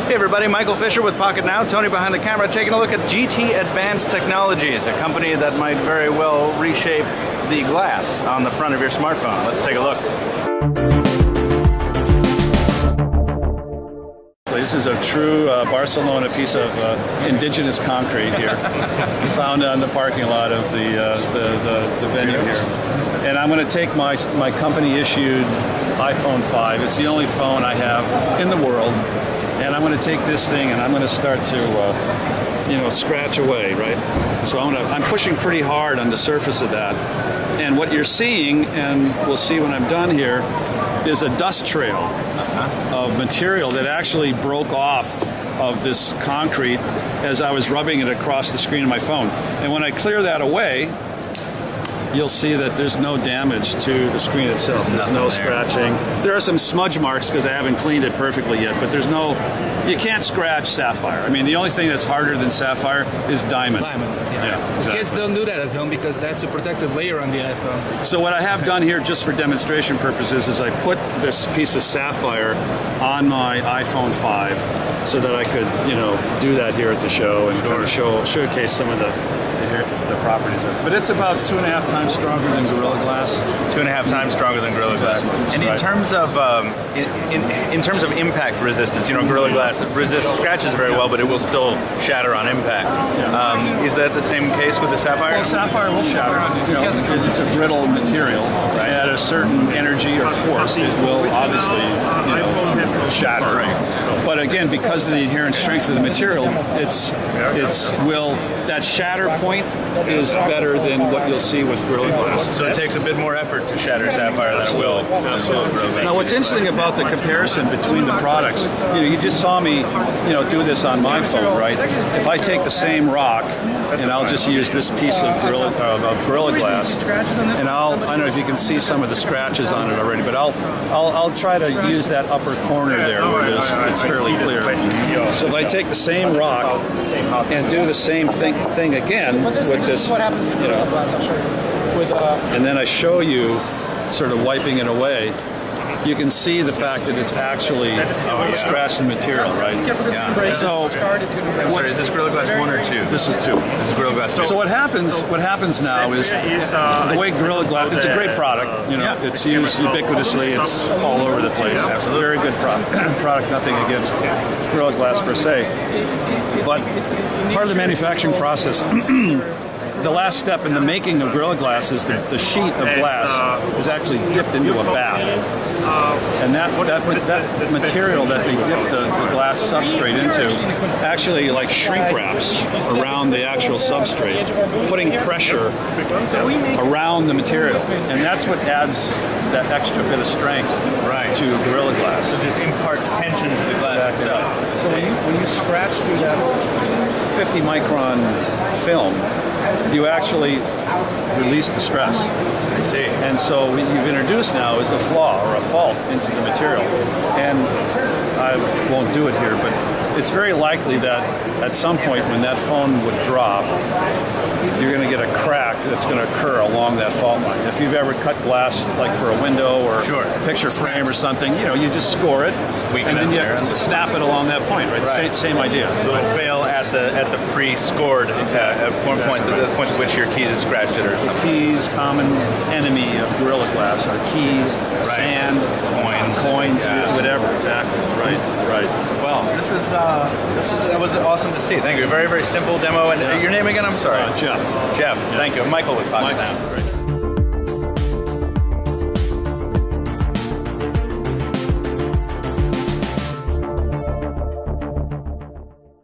Hey everybody, Michael Fisher with Pocketnow, Tony behind the camera, taking a look at GT Advanced Technologies, a company that might very well reshape the glass on the front of your smartphone. Let's take a look. This is a true Barcelona piece of indigenous concrete here, found on the parking lot of the venue here. And I'm going to take my company-issued iPhone 5. It's the only phone I have in the world. And I'm going to take this thing and I'm going to start to, scratch away, right? So I'm pushing pretty hard on the surface of that. And what you're seeing, and we'll see when I'm done here, is a dust trail of material that actually broke off of this concrete as I was rubbing it across the screen of my phone. And when I clear that away, you'll see that there's no damage to the screen itself. There's no scratching. There are some smudge marks because I haven't cleaned it perfectly yet, but you can't scratch sapphire. I mean, the only thing that's harder than sapphire is diamond. Yeah, exactly. Kids don't do that at home because that's a protected layer on the iPhone. So what I have done here, just for demonstration purposes, is I put this piece of sapphire on my iPhone 5 so that I could, do that here at the show and kind of showcase some of the properties of it. But it's about 2.5 times stronger than Gorilla Glass. 2.5 times stronger than Gorilla Glass. And in terms of in terms of impact resistance, Gorilla Glass resists scratches very well, but it will still shatter on impact. Is that the same case with the sapphire? Well, sapphire will shatter. It's a brittle material. Right. At a certain energy or force, it will obviously shatter. Right. But again, because of the inherent strength of the material, that shatter point is better than what you'll see with Gorilla Glass. So it takes a bit more effort to shatter sapphire than it will. Now, what's interesting about the comparison between the products, you just saw me, do this on my phone, right? If I take the same rock, and I'll just use this piece of Gorilla Glass, and I don't know if you can see some of the scratches on it already, but I'll try to use that upper corner there where it's fairly clear. So if I take the same rock and do the same thing again with this, and then I show you sort of wiping it away, you can see the fact that it's actually scratched material, right? Yeah. So, I'm sorry, is this Gorilla Glass 1 or 2? This is 2. This is Gorilla Glass 2. So what happens now is the way Gorilla Glass, it's a great product, it's used ubiquitously, it's all over the place. Absolutely. Very good product, nothing against Gorilla Glass per se. But part of the manufacturing process, the last step in the making of Gorilla Glass is the sheet of glass is actually dipped into a bath. And that material that they dip the glass substrate into actually shrink wraps around the actual substrate, putting pressure around the material. And that's what adds that extra bit of strength to Gorilla Glass. So it just imparts tension to the glass itself. So when you scratch through that 50 micron film, you actually release the stress. I see. And so what you've introduced now is a flaw or a fault into the material. And I won't do it here, but it's very likely that at some point when that phone would drop, you're going to get a crack that's going to occur along that fault line. If you've ever cut glass for a window or a picture frame or something, you just score it and then you snap it along that point, right? Same idea. So it'll fail at the pre-scored points at which your keys have scratched it or something. Keys, common enemy of Gorilla Glass are keys, sand, coins, whatever. Exactly. Right. Well, that was awesome to see. Thank you. Very, very simple demo. And your name again? I'm sorry. Jeff. Thank you. Michael with Pocketnow.